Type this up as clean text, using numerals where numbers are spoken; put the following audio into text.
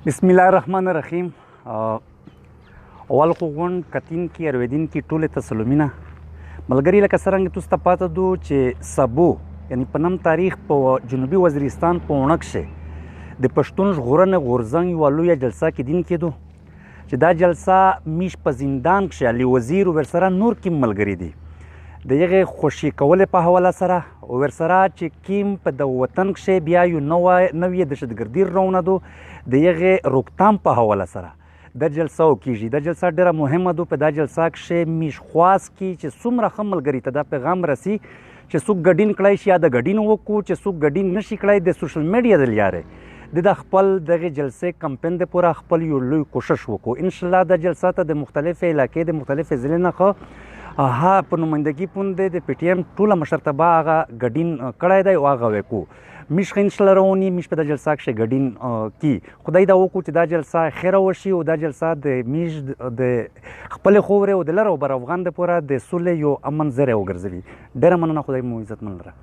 بسم الله الرحمن الرحیم. اول خو غونډ کتونکي اورېدونکي ټولې ته سلامونه. ملګري لکه څرنګه تاسو ته پاته دو چې سبو یعنی په نم تاریخ په جنوبي وزیرستان په اونک کښې د پښتون ژغورنې غورځنګ یوه لویه جلسه کېدون کېدو چې دا جلسه میش په زندان کښې علي وزیر ورسره نور کیم ملګري دي د هغې خوشي کولې په حواله سره ورسره چې کیم په د وطن کښې بیا یو نوې دهشتګردي راوندو د هغې روکتام په حواله سره دا جلسه وکیږي. دا جلسه ډېره مهمه ده. په دا جلسه کښې میش خواست کی چې څومره ښه ملګري ته دا پیغام رسي چې څوک ګډین کړی شي یا د ګډین وکړو، چې څوک ګډین نشي کړی د سوشل میډیا د لارې د خپل دغه جلسې کمپین د پوره خپل یو لوی کوشش وکړو. انشاءالله دا جلسه ته د مختلفې علاقې د مختلفې ضلع نه ها په نمایندګي پوندې د پی ټي ایم ټوله مشرتابه هغه ګډین کړی دی او هغه وکړو. میش ښه انشاءالله رواني میش په دا جلسه کښې ګډین کي. خدای دا وکړو چې دا جلسه خیره وشي او دا جلسه د میش د خپلې خاورې او د لر او بر افغان دپاره د سولې یو امن ځای وګرځوي. ډېره مننه. خدای مو عزتمن لره.